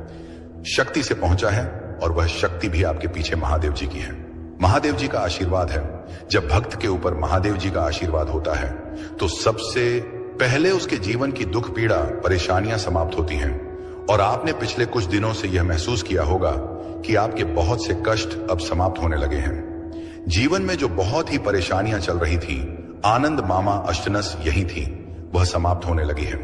शक्ति से पहुंचा है, और वह शक्ति भी आपके पीछे महादेव जी की है। महादेव जी का आशीर्वाद है। जब भक्त के ऊपर महादेव जी का आशीर्वाद होता है, तो सबसे पहले उसके जीवन की दुख पीड़ा परेशानियां समाप्त होती हैं। और आपने पिछले कुछ दिनों से यह महसूस किया होगा कि आपके बहुत से कष्ट अब समाप्त होने लगे हैं। जीवन में जो बहुत ही परेशानियां चल रही थी, आनंद मामा अष्टनस यही थी, वह समाप्त होने लगी है।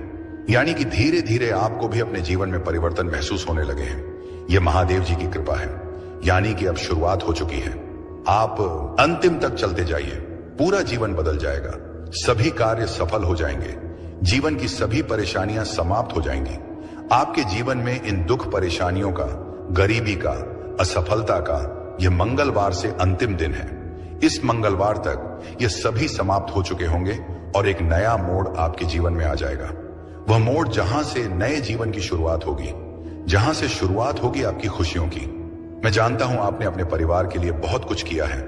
यानी कि धीरे धीरे आपको भी अपने जीवन में परिवर्तन महसूस होने लगे हैं। यह महादेव जी की कृपा है। यानी कि अब शुरुआत हो चुकी है। आप अंतिम तक चलते जाइए, पूरा जीवन बदल जाएगा। सभी कार्य सफल हो जाएंगे। जीवन की सभी परेशानियां समाप्त हो जाएंगी। आपके जीवन में इन दुख परेशानियों का, गरीबी का, असफलता का यह मंगलवार से अंतिम दिन है। इस मंगलवार तक ये सभी समाप्त हो चुके होंगे और एक नया मोड़ आपके जीवन में आ जाएगा। वह मोड़ जहां से नए जीवन की शुरुआत होगी, जहां से शुरुआत होगी आपकी खुशियों की। मैं जानता हूं आपने अपने परिवार के लिए बहुत कुछ किया है,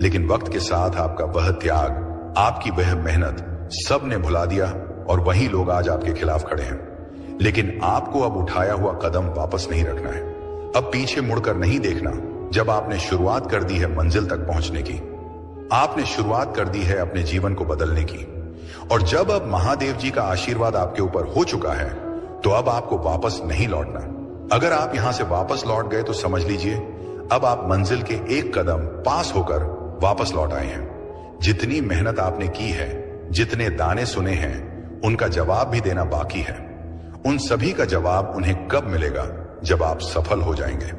लेकिन वक्त के साथ आपका वह त्याग, आपकी वह मेहनत सब ने भुला दिया और वही लोग आज आपके खिलाफ खड़े हैं। लेकिन आपको अब उठाया हुआ कदम वापस नहीं रखना है। अब पीछे मुड़कर नहीं देखना। जब आपने शुरुआत कर दी है मंजिल तक पहुंचने की, आपने शुरुआत कर दी है अपने जीवन को बदलने की, और जब अब महादेव जी का आशीर्वाद आपके ऊपर हो चुका है, तो अब आपको वापस नहीं लौटना। अगर आप यहां से वापस लौट गए तो समझ लीजिए अब आप मंजिल के एक कदम पास होकर वापस लौट आए हैं। जितनी मेहनत आपने की है, जितने दाने सुने हैं, उनका जवाब भी देना बाकी है। उन सभी का जवाब उन्हें कब मिलेगा? जब आप सफल हो जाएंगे।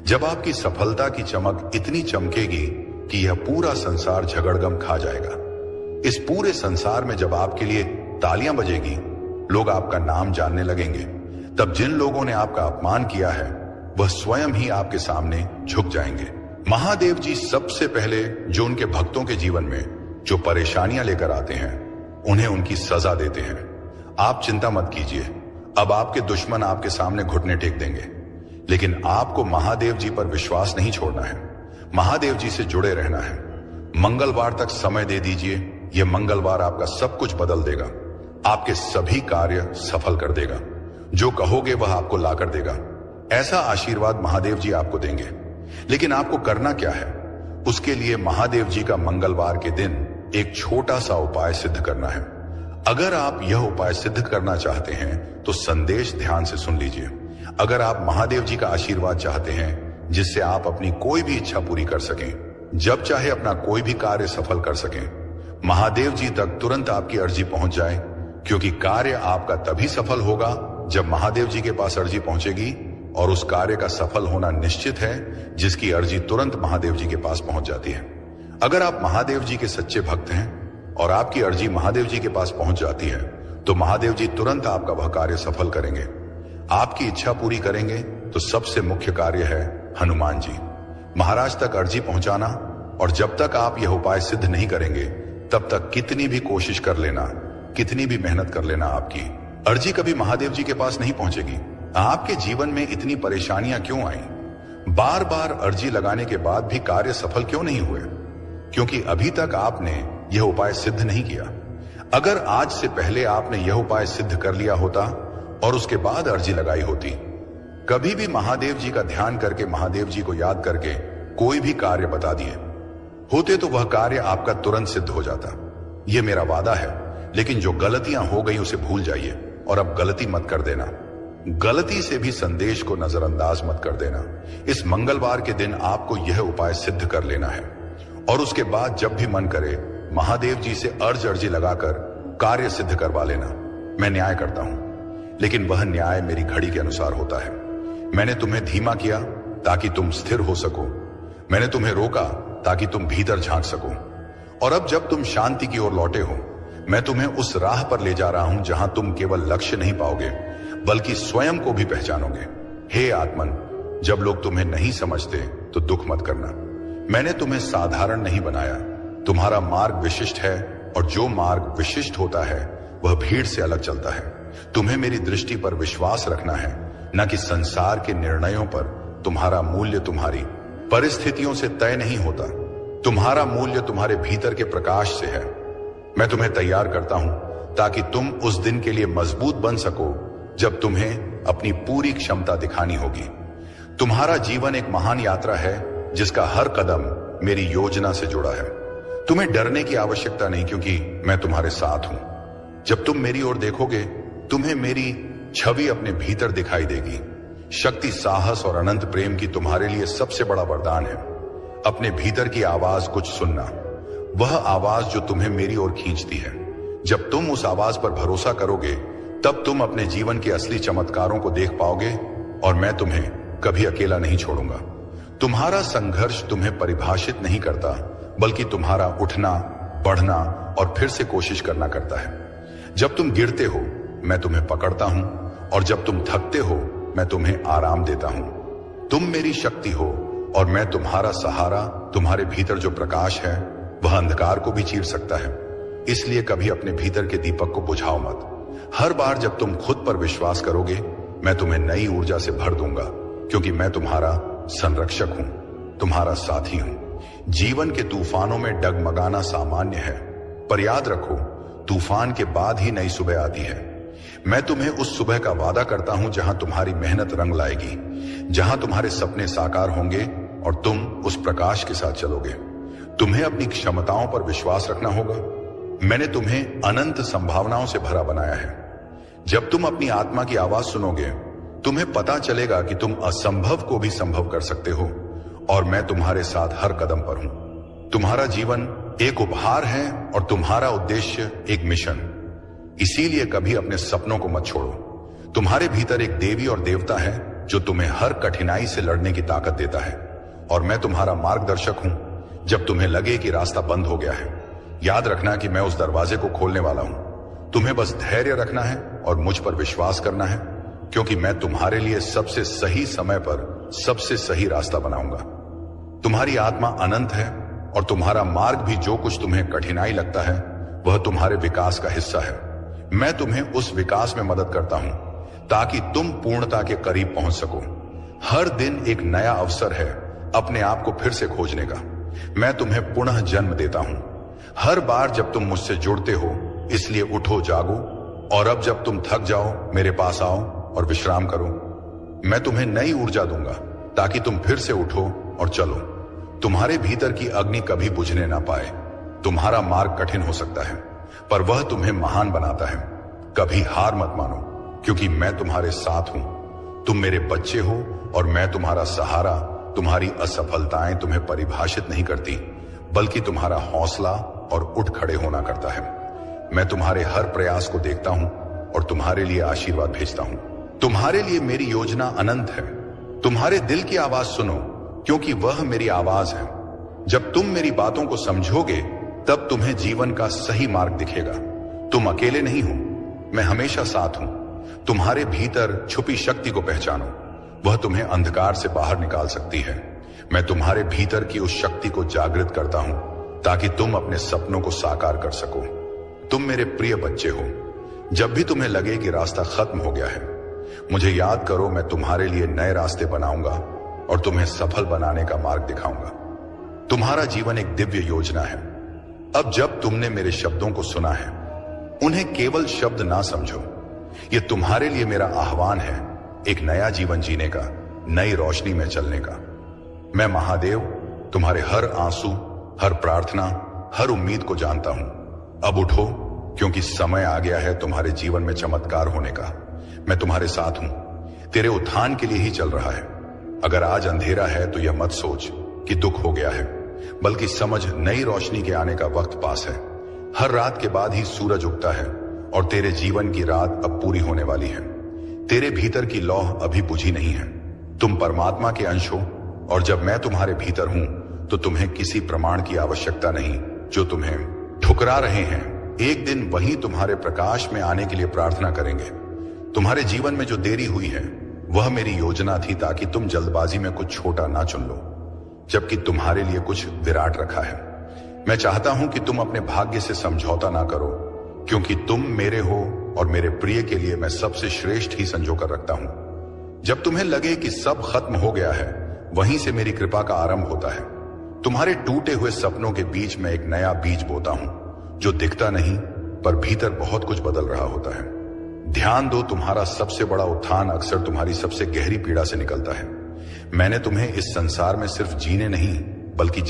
जब आपकी सफलता की चमक इतनी चमकेगी कि यह पूरा संसार झगड़गम खा जाएगा। इस पूरे संसार में जब आपके लिए तालियां बजेगी, लोग आपका नाम जानने लगेंगे, तब जिन लोगों ने आपका अपमान किया है, वह स्वयं ही आपके सामने झुक जाएंगे। महादेव जी सबसे पहले जो उनके भक्तों के जीवन में जो परेशानियां लेकर आते हैं, उन्हें उनकी सजा देते हैं। आप चिंता मत कीजिए, अब आपके दुश्मन आपके सामने घुटने टेक देंगे, लेकिन आपको महादेव जी पर विश्वास नहीं छोड़ना है। महादेव जी से जुड़े रहना है। मंगलवार तक समय दे दीजिए। यह मंगलवार आपका सब कुछ बदल देगा, आपके सभी कार्य सफल कर देगा। जो कहोगे वह आपको ला कर देगा। ऐसा आशीर्वाद महादेव जी आपको देंगे। लेकिन आपको करना क्या है? उसके लिए महादेव जी का मंगलवार के दिन एक छोटा सा उपाय सिद्ध करना है। अगर आप यह उपाय सिद्ध करना चाहते हैं तो संदेश ध्यान से सुन लीजिए। अगर आप महादेव जी का आशीर्वाद चाहते हैं जिससे आप अपनी कोई भी इच्छा पूरी कर सकें, जब चाहे अपना कोई भी कार्य सफल कर सकें, महादेव जी तक तुरंत आपकी अर्जी पहुंच जाए, क्योंकि कार्य आपका तभी सफल होगा जब महादेव जी के पास अर्जी पहुंचेगी, और उस कार्य का सफल होना निश्चित है जिसकी अर्जी तुरंत महादेव जी के पास पहुंच जाती है। अगर आप महादेव जी के सच्चे भक्त हैं और आपकी अर्जी महादेव जी के पास पहुंच जाती है, तो महादेव जी तुरंत आपका वह कार्य सफल करेंगे, आपकी इच्छा पूरी करेंगे। तो सबसे मुख्य कार्य है हनुमान जी महाराज तक अर्जी पहुंचाना। और जब तक आप यह उपाय सिद्ध नहीं करेंगे, तब तक कितनी भी कोशिश कर लेना, कितनी भी मेहनत कर लेना, आपकी अर्जी कभी महादेव जी के पास नहीं पहुंचेगी। आपके जीवन में इतनी परेशानियां क्यों आई? बार बार अर्जी लगाने के बाद भी कार्य सफल क्यों नहीं हुए? क्योंकि अभी तक आपने यह उपाय सिद्ध नहीं किया। अगर आज से पहले आपने यह उपाय सिद्ध कर लिया होता और उसके बाद अर्जी लगाई होती, कभी भी महादेव जी का ध्यान करके, महादेव जी को याद करके कोई भी कार्य बता दिए होते, तो वह कार्य आपका तुरंत सिद्ध हो जाता। यह मेरा वादा है। लेकिन जो गलतियां हो गई उसे भूल जाइए और अब गलती मत कर देना। गलती से भी संदेश को नजरअंदाज मत कर देना। इस मंगलवार के दिन आपको यह उपाय सिद्ध कर लेना है, और उसके बाद जब भी मन करे महादेव जी से अर्जी लगाकर कार्य सिद्ध करवा लेना। मैं न्याय करता हूं, लेकिन वह न्याय मेरी घड़ी के अनुसार होता है। मैंने तुम्हें धीमा किया ताकि तुम स्थिर हो सको। मैंने तुम्हें रोका ताकि तुम भीतर झांक सको। और अब जब तुम शांति की ओर लौटे हो, मैं तुम्हें उस राह पर ले जा रहा हूं जहां तुम केवल लक्ष्य नहीं पाओगे बल्कि स्वयं को भी पहचानोगे। हे आत्मन, जब लोग तुम्हें नहीं समझते तो दुख मत करना। मैंने तुम्हें साधारण नहीं बनाया। तुम्हारा मार्ग विशिष्ट है, और जो मार्ग विशिष्ट होता है वह भीड़ से अलग चलता है। तुम्हें मेरी दृष्टि पर विश्वास रखना है, न कि संसार के निर्णयों पर। तुम्हारा मूल्य तुम्हारी परिस्थितियों से तय नहीं होता। तुम्हारा मूल्य तुम्हारे भीतर के प्रकाश से है। मैं तुम्हें तैयार करता हूं ताकि तुम उस दिन के लिए मजबूत बन सको जब तुम्हें अपनी पूरी क्षमता दिखानी होगी। तुम्हारा जीवन एक महान यात्रा है जिसका हर कदम मेरी योजना से जुड़ा है। तुम्हें डरने की आवश्यकता नहीं, क्योंकि मैं तुम्हारे साथ हूं। जब तुम मेरी ओर देखोगे, तुम्हें मेरी छवि अपने भीतर दिखाई देगी। शक्ति, साहस और अनंत प्रेम की तुम्हारे लिए सबसे बड़ा वरदान है अपने भीतर की आवाज कुछ सुनना। वह आवाज जो तुम्हें मेरी ओर खींचती है। जब तुम उस आवाज पर भरोसा करोगे, तब तुम अपने जीवन के असली चमत्कारों को देख पाओगे, और मैं तुम्हें कभी अकेला नहीं छोड़ूंगा। तुम्हारा संघर्ष तुम्हें परिभाषित नहीं करता, बल्कि तुम्हारा उठना, बढ़ना और फिर से कोशिश करना करता है। जब तुम गिरते हो, मैं तुम्हें पकड़ता हूं, और जब तुम थकते हो, मैं तुम्हें आराम देता हूं। तुम मेरी शक्ति हो, और मैं तुम्हारा सहारा। तुम्हारे भीतर जो प्रकाश है वह अंधकार को भी चीर सकता है। इसलिए कभी अपने भीतर के दीपक को बुझाओ मत। हर बार जब तुम खुद पर विश्वास करोगे, मैं तुम्हें नई ऊर्जा से भर दूंगा, क्योंकि मैं तुम्हारा संरक्षक हूं, तुम्हारा साथी हूं। जीवन के तूफानों में डगमगाना सामान्य है, पर याद रखो, तूफान के बाद ही नई सुबह आती है। मैं तुम्हें उस सुबह का वादा करता हूं जहां तुम्हारी मेहनत रंग लाएगी, जहां तुम्हारे सपने साकार होंगे और तुम उस प्रकाश के साथ चलोगे। तुम्हें अपनी क्षमताओं पर विश्वास रखना होगा। मैंने तुम्हें अनंत संभावनाओं से भरा बनाया है। जब तुम अपनी आत्मा की आवाज सुनोगे, तुम्हें पता चलेगा कि तुम असंभव को भी संभव कर सकते हो, और मैं तुम्हारे साथ हर कदम पर हूं। तुम्हारा जीवन एक उपहार है, और तुम्हारा उद्देश्य एक मिशन। इसीलिए कभी अपने सपनों को मत छोड़ो। तुम्हारे भीतर एक देवी और देवता है जो तुम्हें हर कठिनाई से लड़ने की ताकत देता है, और मैं तुम्हारा मार्गदर्शक हूं जब तुम्हें लगे कि रास्ता बंद हो गया है। याद रखना कि मैं उस दरवाजे को खोलने वाला हूं। तुम्हें बस धैर्य रखना है और मुझ पर विश्वास करना है, क्योंकि मैं तुम्हारे लिए सबसे सही समय पर सबसे सही रास्ता बनाऊंगा। तुम्हारी आत्मा अनंत है, और तुम्हारा मार्ग भी, जो कुछ तुम्हें कठिनाई लगता है, वह तुम्हारे विकास का हिस्सा है। मैं तुम्हें उस विकास में मदद करता हूं ताकि तुम पूर्णता के करीब पहुंच सको। हर दिन एक नया अवसर है अपने आप को फिर से खोजने का। मैं तुम्हें पुनः जन्म देता हूं हर बार जब तुम मुझसे जुड़ते हो। इसलिए उठो, जागो, और अब जब तुम थक जाओ, मेरे पास आओ और विश्राम करो। मैं तुम्हें नई ऊर्जा दूंगा ताकि तुम फिर से उठो और चलो। तुम्हारे भीतर की अग्नि कभी बुझने ना पाए। तुम्हारा मार्ग कठिन हो सकता है, पर वह तुम्हें महान बनाता है। कभी हार मत मानो, क्योंकि मैं तुम्हारे साथ हूं। तुम मेरे बच्चे हो, और मैं तुम्हारा सहारा। तुम्हारी असफलताएं तुम्हें परिभाषित नहीं करती, बल्कि तुम्हारा हौसला और उठ खड़े होना करता है। मैं तुम्हारे हर प्रयास को देखता हूं और तुम्हारे लिए आशीर्वाद भेजता हूं। तुम्हारे लिए मेरी योजना अनंत है। तुम्हारे दिल की आवाज सुनो, क्योंकि वह मेरी आवाज है। जब तुम मेरी बातों को समझोगे, तब तुम्हें जीवन का सही मार्ग दिखेगा। तुम अकेले नहीं हो, मैं हमेशा साथ हूं। तुम्हारे भीतर छुपी शक्ति को पहचानो, वह तुम्हें अंधकार से बाहर निकाल सकती है। मैं तुम्हारे भीतर की उस शक्ति को जागृत करता हूं ताकि तुम अपने सपनों को साकार कर सको। तुम मेरे प्रिय बच्चे हो। जब भी तुम्हें लगे कि रास्ता खत्म हो गया है, मुझे याद करो। मैं तुम्हारे लिए नए रास्ते बनाऊंगा और तुम्हें सफल बनाने का मार्ग दिखाऊंगा। तुम्हारा जीवन एक दिव्य योजना है। अब जब तुमने मेरे शब्दों को सुना है, उन्हें केवल शब्द ना समझो। यह तुम्हारे लिए मेरा आह्वान है, एक नया जीवन जीने का, नई रोशनी में चलने का। मैं महादेव तुम्हारे हर आंसू, हर प्रार्थना, हर उम्मीद को जानता हूं। अब उठो, क्योंकि समय आ गया है तुम्हारे जीवन में चमत्कार होने का। मैं तुम्हारे साथ हूं, तेरे उत्थान के लिए ही चल रहा है। अगर आज अंधेरा है तो यह मत सोच कि दुख हो गया है। बल्कि समझ नई रोशनी के आने का वक्त पास है। हर रात के बाद ही सूरज उगता है और तेरे जीवन की रात अब पूरी होने वाली है। तेरे भीतर की लौह अभी बुझी नहीं है। तुम परमात्मा के अंश हो और जब मैं तुम्हारे भीतर हूं तो तुम्हें किसी प्रमाण की आवश्यकता नहीं जो तुम्हें ठुकरा रहे हैं। एक दिन वही तुम्हारे प्रकाश में आने के लिए प्रार्थना करेंगे। तुम्हारे जीवन में जो देरी हुई है वह मेरी योजना थी ताकि तुम जल्दबाजी में कुछ छोटा ना चुन लो, जबकि तुम्हारे लिए कुछ विराट रखा है। मैं चाहता हूं कि तुम अपने भाग्य से समझौता ना करो, क्योंकि तुम मेरे हो और मेरे प्रिय के लिए मैं सबसे श्रेष्ठ ही संजो कर रखता हूं। जब तुम्हें लगे कि सब खत्म हो गया है, वहीं से मेरी कृपा का आरंभ होता है। तुम्हारे टूटे हुए सपनों के बीच में एक नया बीज बोता हूं जो दिखता नहीं पर भीतर बहुत कुछ बदल रहा होता है। ध्यान दो, तुम्हारा सबसे बड़ा उत्थान अक्सर तुम्हारी सबसे गहरी पीड़ा से निकलता है। मैंने तुम्हें इस संसार में सिर्फ जीने नहीं बल्कि